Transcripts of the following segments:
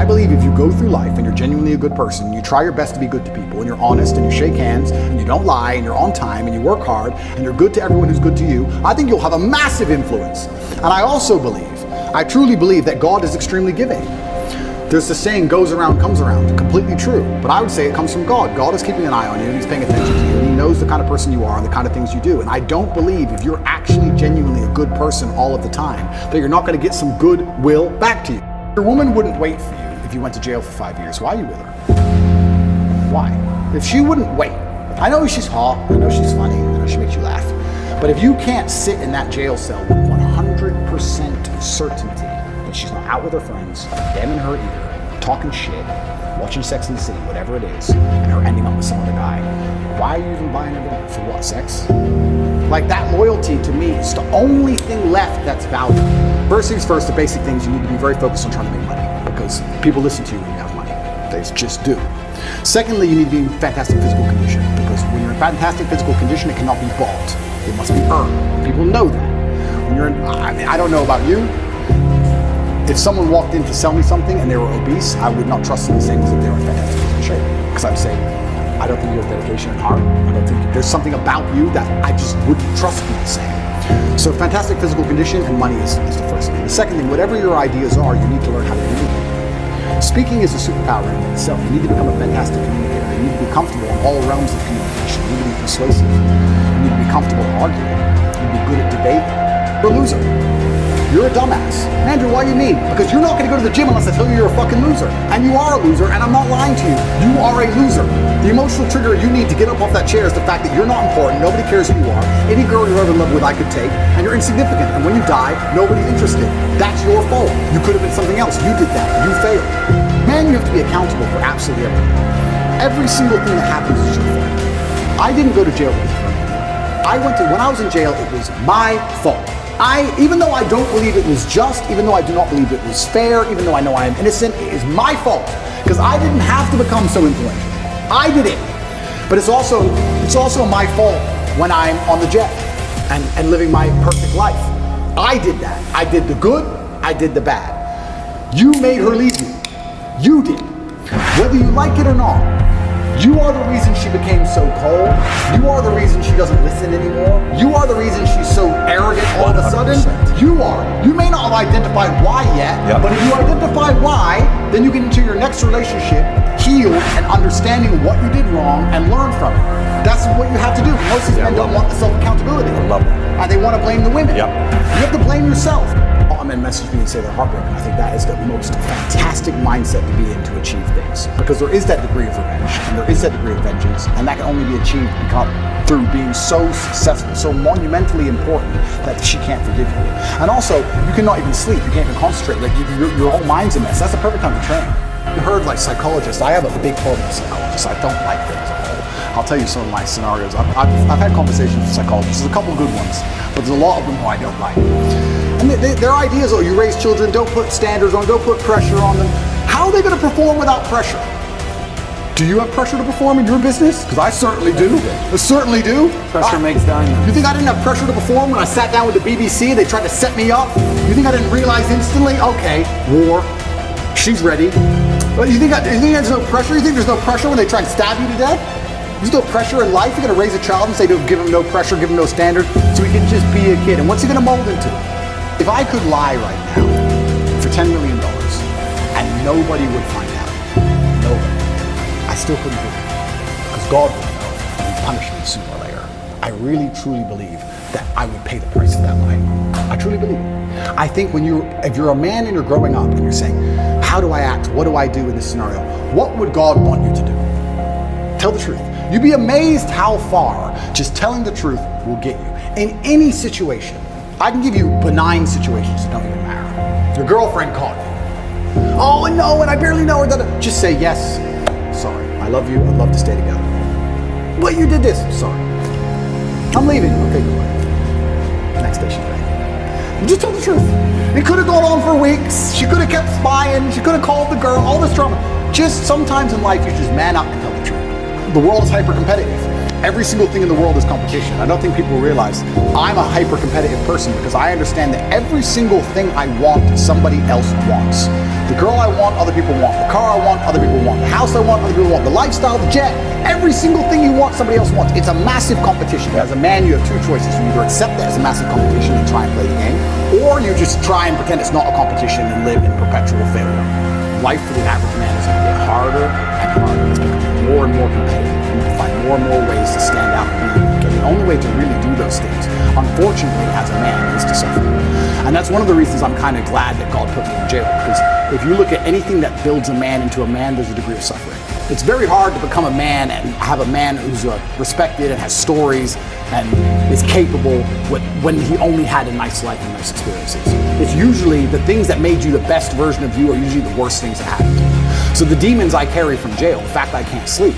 I believe if you go through life and you're genuinely a good person, you try your best to be good to people, and you're honest, and you shake hands, and you don't lie, and you're on time, and you work hard, and you're good to everyone who's good to you, I think you'll have a massive influence. And I also believe, I truly believe that God is extremely giving. There's the saying, goes around, comes around. Completely true. But I would say it comes from God. God is keeping an eye on you, and he's paying attention to you, and he knows the kind of person you are and the kind of things you do. And I don't believe if you're actually genuinely a good person all of the time, that you're not going to get some goodwill back to you. Your woman wouldn't wait for you if you went to jail for 5 years. Why are you with her? Why? If she wouldn't wait, I know she's hot, I know she's funny, I know she makes you laugh, but if you can't sit in that jail cell with 100% certainty that she's not out with her friends, them in her ear, talking shit, watching Sex and the City, whatever it is, and her ending up with some other guy, why are you even buying her for what, sex? Like, that loyalty to me is the only thing left that's valuable. First things first, the basic things, you need to be very focused on trying to make money, because people listen to you when you have money. They just do. Secondly, you need to be in fantastic physical condition, because when you're in fantastic physical condition, it cannot be bought. It must be earned. People know that. When you're in, I don't know about you, if someone walked in to sell me something and they were obese, I would not trust them the same as if they were in fantastic physical shape. Because I'd say, I don't think you have dedication and heart. I don't think there's something about you that I just wouldn't trust you the same. So fantastic physical condition and money is the first thing. The second thing, whatever your ideas are, you need to learn how to communicate. Speaking is a superpower in itself. You need to become a fantastic communicator. You need to be comfortable in all realms of communication. You need to be persuasive. You need to be comfortable arguing. You need to be good at debate. You're a loser. You're a dumbass. Andrew, why you mean? Because you're not going to go to the gym unless I tell you you're a fucking loser. And you are a loser, and I'm not lying to you. You are a loser. The emotional trigger you need to get up off that chair is the fact that you're not important, nobody cares who you are, any girl you're ever in love with I could take, and you're insignificant. And when you die, nobody's interested. That's your fault. You could have been something else. You did that. You failed. Man, you have to be accountable for absolutely everything. Every single thing that happens is your fault. I didn't go to jail because of it. When I was in jail, it was my fault. Even though I don't believe it was just, even though I do not believe it was fair, even though I know I am innocent, it is my fault. Because I didn't have to become so influential. I did it. But it's also my fault when I'm on the jet and living my perfect life. I did that. I did the good, I did the bad. You made her leave you. You did. Whether you like it or not. You are the reason she became so cold. You are the reason she doesn't listen anymore. You are the reason she's so arrogant all of a sudden. 100%. You are. You may not have identified why yet, but if you identify why, then you get into your next relationship healed and understanding what you did wrong and learn from it. That's what you have to do. Most of these men don't want the self-accountability. I love it. And they want to blame the women. Yep. You have to blame yourself. Men message me and say they're heartbroken. I think that is the most fantastic mindset to be in to achieve things. Because there is that degree of revenge, and there is that degree of vengeance, and that can only be achieved through being so successful, so monumentally important that she can't forgive you. And also, you cannot even sleep, you can't even concentrate, like your whole mind's a mess. That's the perfect time to train. You heard like psychologists, I have a big problem with psychologists. I don't like them as a whole. I'll tell you some of my scenarios. I've had conversations with psychologists, there's a couple good ones, but there's a lot of them who I don't like. And their ideas are, you raise children, don't put standards on, don't put pressure on them. How are they going to perform without pressure? Do you have pressure to perform in your business? Because I certainly do. I certainly do. Pressure makes diamonds. You think I didn't have pressure to perform when I sat down with the BBC and they tried to set me up? You think I didn't realize instantly? Okay, war. She's ready. But you think there's no pressure? You think there's no pressure when they try and stab you to death? There's no pressure in life. You're going to raise a child and say, don't give him no pressure, give him no standard, so he can just be a kid. And what's he going to mold into? If I could lie right now for $10 million and nobody would find out, nobody, I still couldn't do it. Because God would know and punish me sooner or later. I really, truly believe that I would pay the price of that lie. I truly believe it. I think if you're a man and you're growing up and you're saying, how do I act? What do I do in this scenario? What would God want you to do? Tell the truth. You'd be amazed how far just telling the truth will get you. In any situation, I can give you benign situations that don't even matter. Your girlfriend caught you. Oh, no, and I barely know her. Just say, yes, sorry. I love you. I'd love to stay together. But you did this. Sorry. I'm leaving. Okay, goodbye. Next day she's ready. Just tell the truth. It could have gone on for weeks. She could have kept spying. She could have called the girl. All this drama. Just sometimes in life, you just man up and tell the truth. The world is hyper-competitive. every single thing in the world is competition. I don't think people realize I'm a hyper-competitive person because I understand that every single thing I want, somebody else wants. The girl I want, other people want. The car I want, other people want. The house I want, other people want. The lifestyle, the jet, every single thing you want, somebody else wants. It's a massive competition. As a man, you have two choices. You either accept that as a massive competition and try and play the game, or you just try and pretend it's not a competition and live in perpetual failure. Life for the average man is going to get harder and harder. It's becoming more and more competitive. You need to find more and more ways to stand out and be unique. And the only way to really do those things, unfortunately, as a man, is to suffer. And that's one of the reasons I'm kind of glad that God put me in jail, because if you look at anything that builds a man into a man, there's a degree of suffering. It's very hard to become a man and have a man who's respected and has stories and is capable when he only had a nice life and nice experiences. It's usually the things that made you the best version of you are usually the worst things that happened to you. So the demons I carry from jail, the fact that I can't sleep.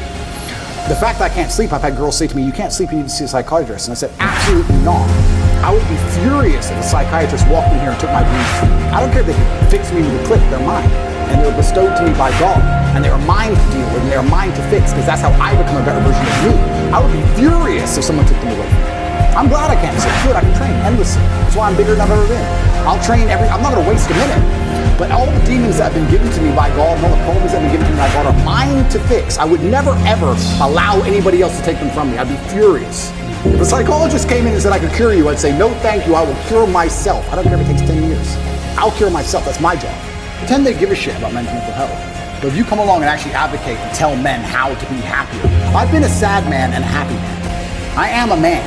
The fact that I can't sleep, I've had girls say to me, you can't sleep, you need to see a psychiatrist. And I said, absolutely not. I would be furious if a psychiatrist walked in here and took my dreams. I don't care if they could fix me with a click, they're mine. And they were bestowed to me by God. And they are mine to deal with, and they are mine to fix, because that's how I become a better version of me. I would be furious if someone took them away from me. I'm glad I can't sleep. Good, I can train endlessly. That's why I'm bigger than I've ever been. I'll train I'm not going to waste a minute. But all the demons that have been given to me by God, and all the problems that have been given to me by God are mine to fix. I would never, ever allow anybody else to take them from me. I'd be furious. If a psychologist came in and said I could cure you, I'd say, no thank you, I will cure myself. I don't care if it takes 10 years. I'll cure myself, that's my job. Pretend they give a shit about mental health. But if you come along and actually advocate and tell men how to be happier. I've been a sad man and a happy man. I am a man.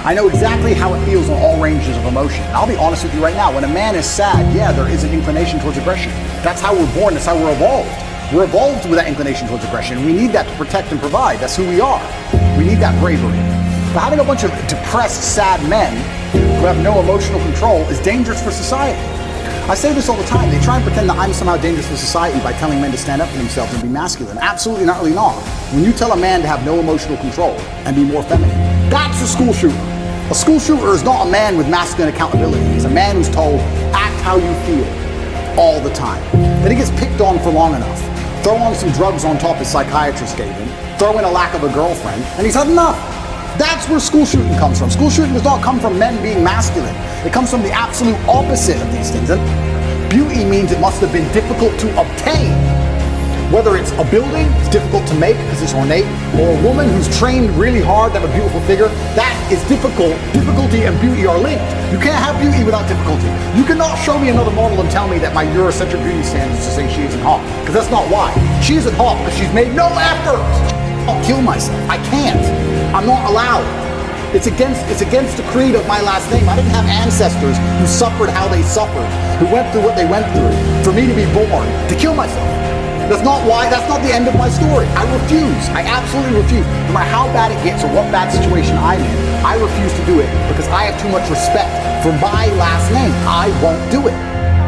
I know exactly how it feels on all ranges of emotion. And I'll be honest with you right now, when a man is sad, yeah, there is an inclination towards aggression. That's how we're born, that's how we're evolved. We're evolved with that inclination towards aggression. We need that to protect and provide. That's who we are. We need that bravery. But having a bunch of depressed, sad men who have no emotional control is dangerous for society. I say this all the time. They try and pretend that I'm somehow dangerous for society by telling men to stand up for themselves and be masculine. Absolutely not, really not. When you tell a man to have no emotional control and be more feminine, that's a school shooter. A school shooter is not a man with masculine accountability. He's a man who's told, act how you feel all the time. Then he gets picked on for long enough. Throw on some drugs on top his psychiatrist gave him. Throw in a lack of a girlfriend, and he's had enough. That's where school shooting comes from. School shooting does not come from men being masculine. It comes from the absolute opposite of these things. And beauty means it must have been difficult to obtain. Whether it's a building, it's difficult to make because it's ornate, or a woman who's trained really hard to have a beautiful figure, that is difficult. Difficulty and beauty are linked. You can't have beauty without difficulty. You cannot show me another model and tell me that my Eurocentric beauty standards to say she isn't hot, because that's not why. She isn't hot because she's made no effort. I'll kill myself. I can't. I'm not allowed. It's against the creed of my last name. I didn't have ancestors who suffered how they suffered, who went through what they went through, for me to be born, to kill myself. That's not the end of my story. I refuse. I absolutely refuse. No matter how bad it gets or what bad situation I'm in, I refuse to do it because I have too much respect for my last name. I won't do it.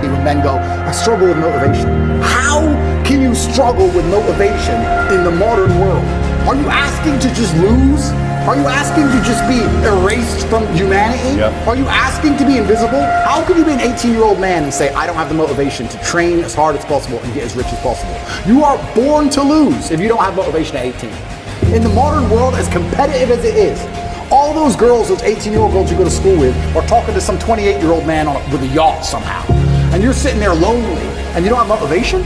When men go, I struggle with motivation. How can you struggle with motivation in the modern world? Are you asking to just lose? Are you asking to just be erased from humanity? Yep. Are you asking to be invisible? How can you be an 18-year-old man and say, I don't have the motivation to train as hard as possible and get as rich as possible? You are born to lose if you don't have motivation at 18. In the modern world, as competitive as it is, all those girls, those 18-year-old girls you go to school with, are talking to some 28-year-old man with a yacht somehow. And you're sitting there lonely and you don't have motivation?